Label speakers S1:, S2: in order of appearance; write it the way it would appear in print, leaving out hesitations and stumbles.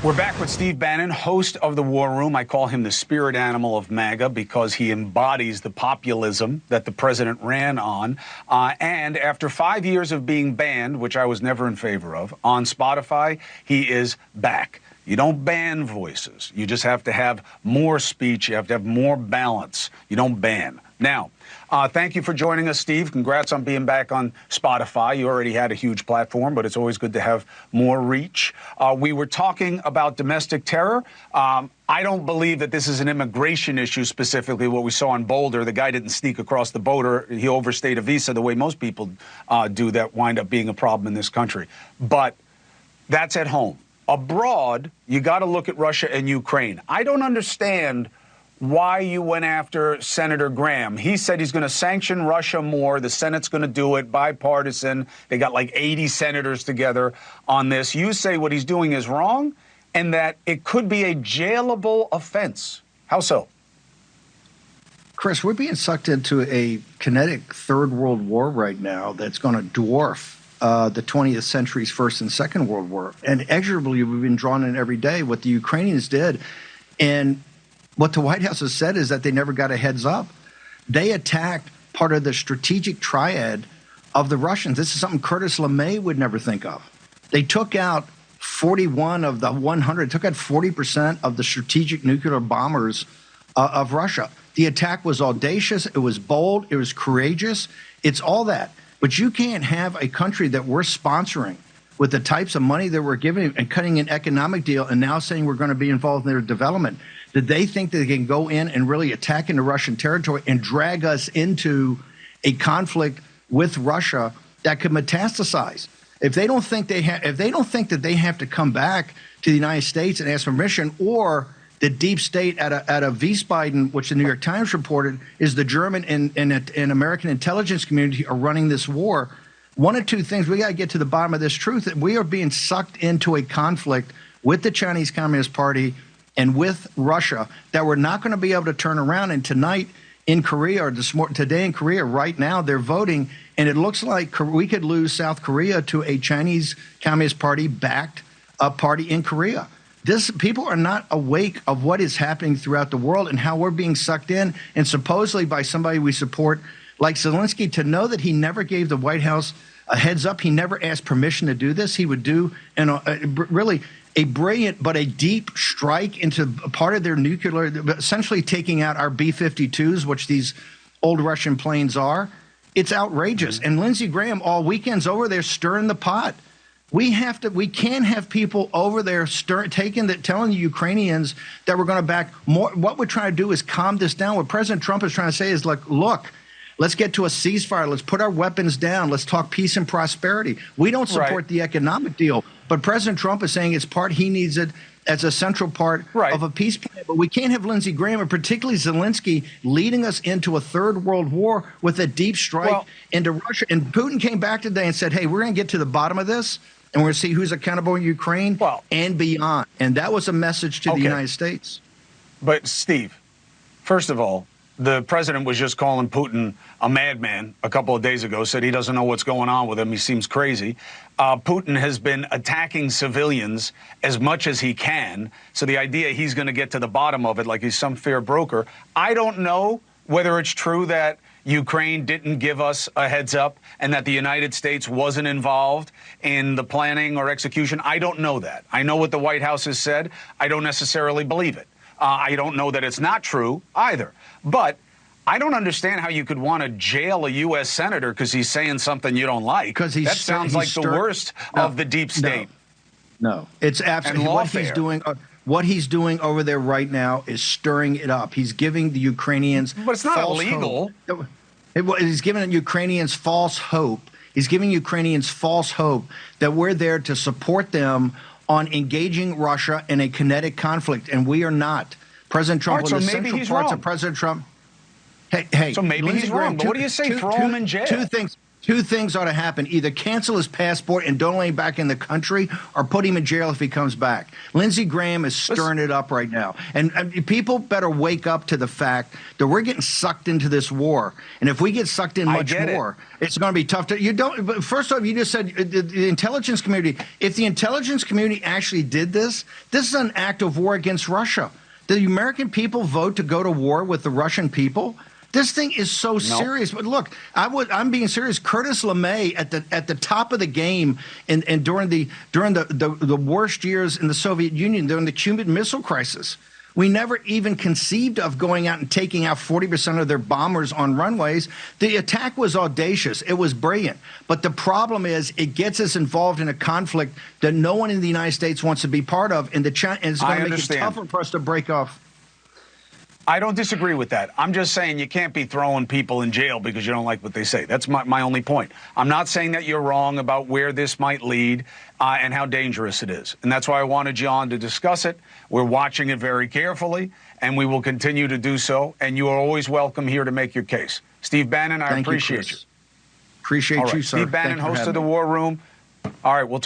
S1: We're back with Steve Bannon, host of The War Room. I call him the spirit animal of MAGA because he embodies the populism that the president ran on. And after 5 years of being banned, which I was never in favor of, on Spotify, he is back. You don't ban voices. You just have to have more speech. You have to have more balance. You don't ban. Now, thank you for joining us, Steve. Congrats on being back on Spotify. You already had a huge platform, but it's always good to have more reach. We were talking about domestic terror. I don't believe that this is an immigration issue specifically, what we saw in Boulder. The guy didn't sneak across the border. He overstayed a visa the way most people do that wind up being a problem in this country. But that's at home. Abroad, you got to look at Russia and Ukraine. I don't understand why you went after Senator Graham. He said he's going to sanction Russia more. The Senate's going to do it, bipartisan. They got like 80 senators together on this. You say what he's doing is wrong and that it could be a jailable offense. How so?
S2: Chris, we're being sucked into a kinetic third world war right now that's going to dwarf the 20th century's First and Second World War. And inexorably, we've been drawn in every day what the Ukrainians did. And what the White House has said is that they never got a heads up. They attacked part of the strategic triad of the Russians. This is something Curtis LeMay would never think of. They took out 41 of the 100, took out 40% of the strategic nuclear bombers of Russia. The attack was audacious. It was bold. It was courageous. It's all that. But you can't have a country that we're sponsoring with the types of money that we're giving and cutting an economic deal and now saying we're going to be involved in their development. Did they think that they can go in and really attack into Russian territory and drag us into a conflict with Russia that could metastasize? If they don't think that they have to come back to the United States and ask permission, or the deep state at a Wiesbaden, which the New York Times reported, is the German and American intelligence community are running this war. One of two things, we got to get to the bottom of this truth, that we are being sucked into a conflict with the Chinese Communist Party and with Russia that we're not going to be able to turn around. And tonight in Korea, or today in Korea, right now, they're voting, and it looks like we could lose South Korea to a Chinese Communist Party-backed party in Korea. People are not awake of what is happening throughout the world and how we're being sucked in, and supposedly by somebody we support like Zelensky, to know that he never gave the White House a heads up. He never asked permission to do this. He would do really a brilliant but a deep strike into part of their nuclear, essentially taking out our B-52s, which these old Russian planes are. It's outrageous. And Lindsey Graham all weekends over there stirring the pot. We can't have people over there telling the Ukrainians that we're going to back more. What we're trying to do is calm this down. What President Trump is trying to say is, look, let's get to a ceasefire. Let's put our weapons down. Let's talk peace and prosperity. We don't support the economic deal, but President Trump is saying he needs it as a central part of a peace plan. But we can't have Lindsey Graham, and particularly Zelensky, leading us into a third world war with a deep strike into Russia. And Putin came back today and said, hey, we're going to get to the bottom of this, and we're going to see who's accountable in Ukraine and beyond. And that was a message to the United States.
S1: But, Steve, first of all, the president was just calling Putin a madman a couple of days ago, said he doesn't know what's going on with him. He seems crazy. Putin has been attacking civilians as much as he can. So the idea he's going to get to the bottom of it like he's some fair broker. I don't know whether it's true that Ukraine didn't give us a heads up and that the United States wasn't involved in the planning or execution. I don't know that. I know what the White House has said. I don't necessarily believe it. I don't know that it's not true either. But I don't understand how you could want to jail a U.S. senator because he's saying something you don't like. Because that sounds like the worst of the deep state.
S2: No, it's absolutely what he's doing. What he's doing over there right now is stirring it up. He's giving the Ukrainians
S1: but it's not illegal.
S2: He's giving the Ukrainians false hope. He's giving Ukrainians false hope that we're there to support them on engaging Russia in a kinetic conflict, and we are not. President Trump,
S1: one of the central parts
S2: of President Trump. Hey,
S1: so maybe he's wrong. But what do you say? Throw him in jail.
S2: Two things. Two things ought to happen. Either cancel his passport and don't let him back in the country, or put him in jail if he comes back. Lindsey Graham is stirring it up right now. And people better wake up to the fact that we're getting sucked into this war. And if we get sucked in much more, it's going to be tough to... But first off, you just said the intelligence community. If the intelligence community actually did this, this is an act of war against Russia. Did the American people vote to go to war with the Russian people? This thing is so serious. But look, I'm being serious. Curtis LeMay at the top of the game, and during the worst years in the Soviet Union, during the Cuban Missile Crisis, we never even conceived of going out and taking out 40% of their bombers on runways. The attack was audacious. It was brilliant. But the problem is it gets us involved in a conflict that no one in the United States wants to be part of, and it's going to make it tougher for us to break off.
S1: I don't disagree with that. I'm just saying you can't be throwing people in jail because you don't like what they say. That's my only point. I'm not saying that you're wrong about where this might lead and how dangerous it is. And that's why I wanted you on to discuss it. We're watching it very carefully, and we will continue to do so. And you are always welcome here to make your case. Steve Bannon, I appreciate you.
S2: Appreciate you, sir.
S1: Steve Bannon, host of the War Room. All right, we'll talk.